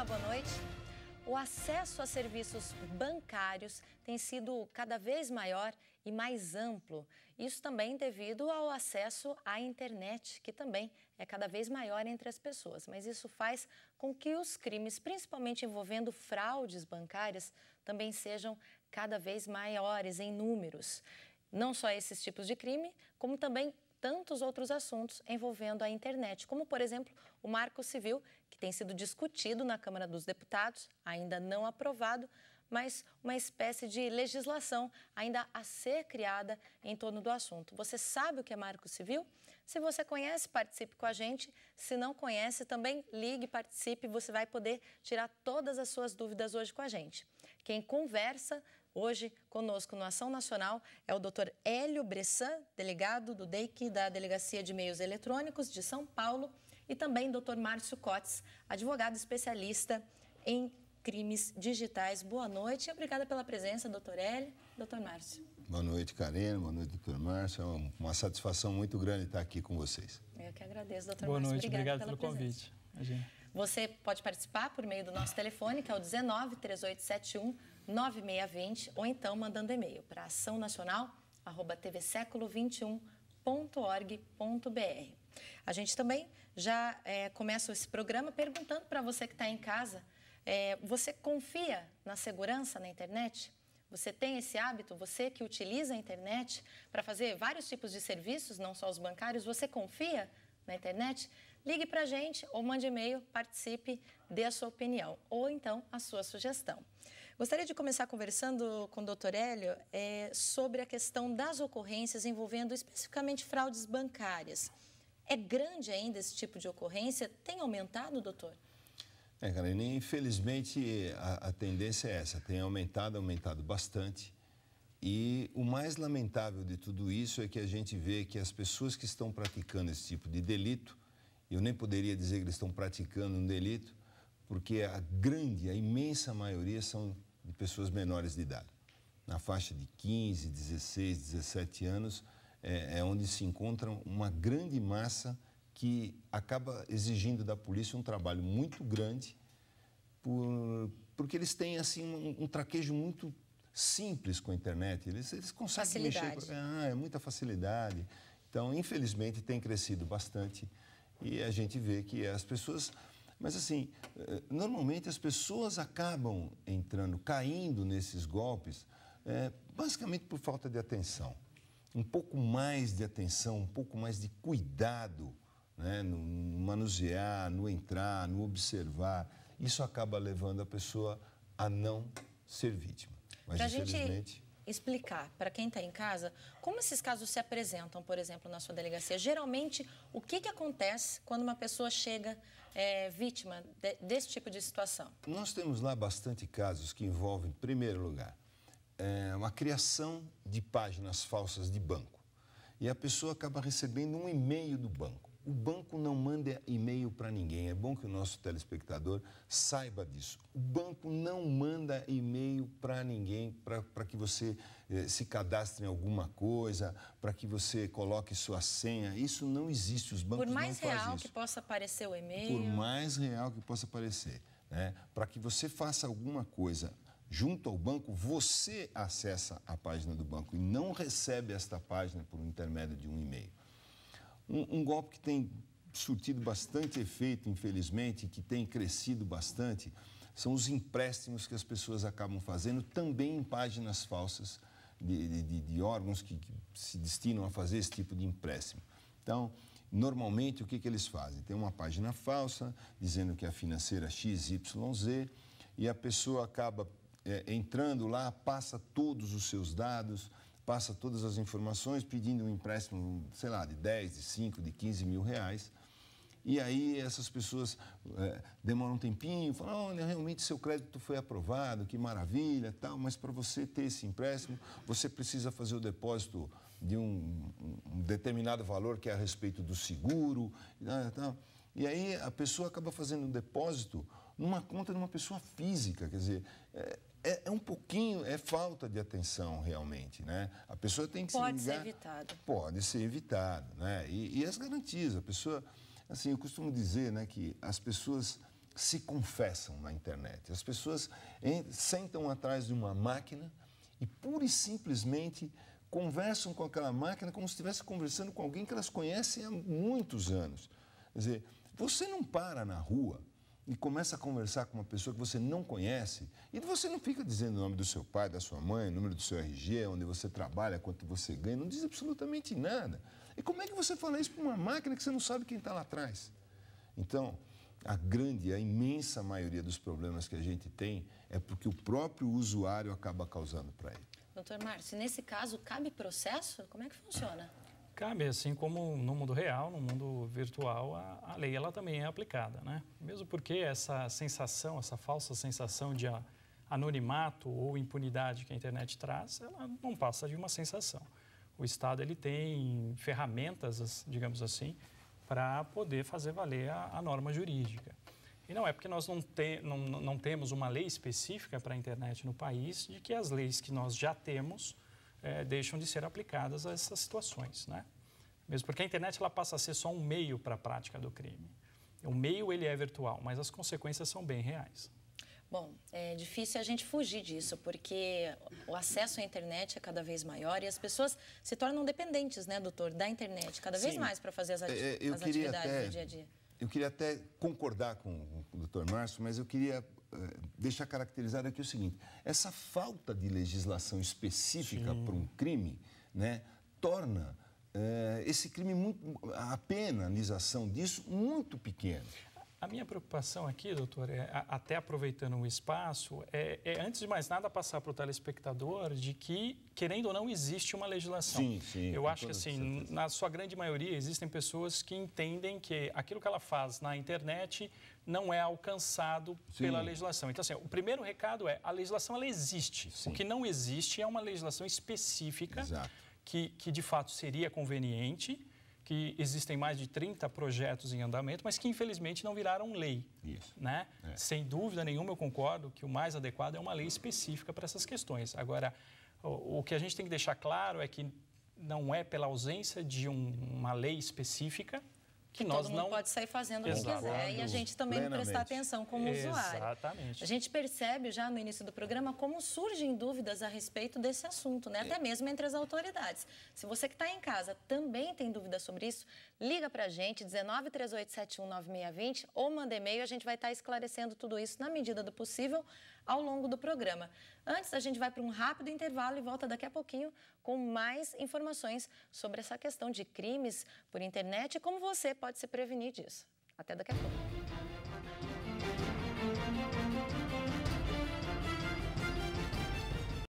boa noite. O acesso a serviços bancários tem sido cada vez maior e mais amplo. Isso também devido ao acesso à internet, que também é cada vez maior entre as pessoas. Mas isso faz com que os crimes, principalmente envolvendo fraudes bancárias, também sejam cada vez maiores em números. Não só esses tipos de crime, como também tantos outros assuntos envolvendo a internet, como, por exemplo, o Marco Civil, que tem sido discutido na Câmara dos Deputados, ainda não aprovado, mas uma espécie de legislação ainda a ser criada em torno do assunto. Você sabe o que é Marco Civil? Se você conhece, participe com a gente. Se não conhece, também ligue, participe. Você vai poder tirar todas as suas dúvidas hoje com a gente. Quem conversa hoje conosco no Ação Nacional é o Dr. Hélio Bressan, delegado do DEIC, da Delegacia de Meios Eletrônicos de São Paulo, e também Dr. Márcio Cotes, advogado especialista em crimes digitais. Boa noite e obrigada pela presença, Dr. Hélio. Dr. Márcio. Boa noite, Karina. Boa noite, Dr. Márcio. É uma satisfação muito grande estar aqui com vocês. Eu que agradeço, Dr. Boa Márcio. noite, obrigado pelo presença. convite. Imagina. Você pode participar por meio do nosso telefone, que é o 19-3871-9620, ou então mandando e-mail para açãonacional@tvseculo21.org.br. A gente também já começa esse programa perguntando para você que está em casa, você confia na segurança na internet? Você tem esse hábito? Você que utiliza a internet para fazer vários tipos de serviços, não só os bancários, você confia na internet? Ligue para a gente ou mande e-mail, participe, dê a sua opinião ou então a sua sugestão. Gostaria de começar conversando com o Dr. Hélio sobre a questão das ocorrências envolvendo especificamente fraudes bancárias. É grande ainda esse tipo de ocorrência? Tem aumentado, doutor? Karina, infelizmente a tendência é essa, tem aumentado bastante. E o mais lamentável de tudo isso é que a gente vê que as pessoas que estão praticando esse tipo de delito, eu nem poderia dizer que eles estão praticando um delito, porque a imensa maioria são de pessoas menores de idade. Na faixa de 15, 16, 17 anos é onde se encontra uma grande massa que acaba exigindo da polícia um trabalho muito grande, porque eles têm assim um traquejo muito simples com a internet, eles conseguem mexer, é muita facilidade. Então, infelizmente, tem crescido bastante e a gente vê que as pessoas... Mas, assim, normalmente as pessoas acabam caindo nesses golpes, basicamente por falta de atenção. Um pouco mais de atenção, um pouco mais de cuidado, né, no manusear, no entrar, no observar. Isso acaba levando a pessoa a não ser vítima. Para a gente explicar para quem está em casa, como esses casos se apresentam, por exemplo, na sua delegacia? Geralmente, o que acontece quando uma pessoa chega vítima desse tipo de situação? Nós temos lá bastante casos que envolvem, em primeiro lugar, uma criação de páginas falsas de banco. E a pessoa acaba recebendo um e-mail do banco. O banco não manda e-mail para ninguém. É bom que o nosso telespectador saiba disso. O banco não manda e-mail para ninguém para que você se cadastre em alguma coisa, para que você coloque sua senha. Isso não existe. Os bancos não fazem isso. Por mais real que possa parecer o e-mail. Por mais real que possa parecer, né? Para que você faça alguma coisa junto ao banco, você acessa a página do banco e não recebe esta página por intermédio de um e-mail. Um golpe que tem surtido bastante efeito, infelizmente, que tem crescido bastante, são os empréstimos que as pessoas acabam fazendo também em páginas falsas de órgãos que se destinam a fazer esse tipo de empréstimo. Então, normalmente, o que eles fazem? Tem uma página falsa dizendo que é a financeira XYZ e a pessoa acaba entrando lá, passa todos os seus dados, passa todas as informações, pedindo um empréstimo, sei lá, de 10, de 5, de 15 mil reais. E aí essas pessoas demoram um tempinho, falam, olha, realmente seu crédito foi aprovado, que maravilha, tal, mas para você ter esse empréstimo, você precisa fazer o depósito de um determinado valor que é a respeito do seguro, tal. E aí a pessoa acaba fazendo um depósito numa conta de uma pessoa física, quer dizer... um pouquinho, falta de atenção realmente, né? A pessoa tem que se ligar... Pode ser evitado. Pode ser evitado, né? E as garantias, a pessoa... Assim, eu costumo dizer, né, que as pessoas se confessam na internet. As pessoas sentam atrás de uma máquina e pura e simplesmente conversam com aquela máquina como se estivesse conversando com alguém que elas conhecem há muitos anos. Quer dizer, você não para na rua e começa a conversar com uma pessoa que você não conhece e você não fica dizendo o nome do seu pai, da sua mãe, o número do seu RG, onde você trabalha, quanto você ganha, não diz absolutamente nada. E como é que você fala isso para uma máquina que você não sabe quem está lá atrás? Então, a imensa maioria dos problemas que a gente tem é porque o próprio usuário acaba causando para ele. Doutor Márcio, nesse caso, cabe processo? Como é que funciona? Cabe, assim como no mundo real, no mundo virtual, a lei ela também é aplicada, né? Mesmo porque essa sensação, essa falsa sensação de anonimato ou impunidade que a internet traz, ela não passa de uma sensação. O Estado ele tem ferramentas, digamos assim, para poder fazer valer a norma jurídica. E não é porque nós não temos uma lei específica para a internet no país de que as leis que nós já temos deixam de ser aplicadas a essas situações, né? Mesmo porque a internet ela passa a ser só um meio para a prática do crime. O meio ele é virtual, mas as consequências são bem reais. Bom, é difícil a gente fugir disso, porque o acesso à internet é cada vez maior e as pessoas se tornam dependentes, né, doutor, da internet, cada vez mais para fazer as atividades do dia a dia. Eu queria até concordar com o doutor Márcio, mas eu queria deixar caracterizado aqui o seguinte: essa falta de legislação específica para um crime, né, torna esse crime, a penalização disso, muito pequena. A minha preocupação aqui, doutor, até aproveitando o espaço, antes de mais nada, passar para o telespectador de que, querendo ou não, existe uma legislação. Sim, eu acho que, assim, na sua grande maioria, existem pessoas que entendem que aquilo que ela faz na internet não é alcançado pela legislação. Então, assim, o primeiro recado é, a legislação, ela existe. Sim. O que não existe é uma legislação específica que, de fato, seria conveniente, que existem mais de 30 projetos em andamento, mas que, infelizmente, não viraram lei. Isso. Né? Sem dúvida nenhuma, eu concordo que o mais adequado é uma lei específica para essas questões. Agora, o que a gente tem que deixar claro é que não é pela ausência de uma lei específica que nós todo mundo pode sair fazendo o que quiser e a gente também prestar atenção como usuário. Exatamente. A gente percebe já no início do programa como surgem dúvidas a respeito desse assunto, né? Até mesmo entre as autoridades. Se você que está em casa também tem dúvidas sobre isso, liga para a gente, 1938719620 ou manda e-mail, a gente vai estar esclarecendo tudo isso na medida do possível ao longo do programa. Antes, a gente vai para um rápido intervalo e volta daqui a pouquinho com mais informações sobre essa questão de crimes por internet e como você pode se prevenir disso. Até daqui a pouco.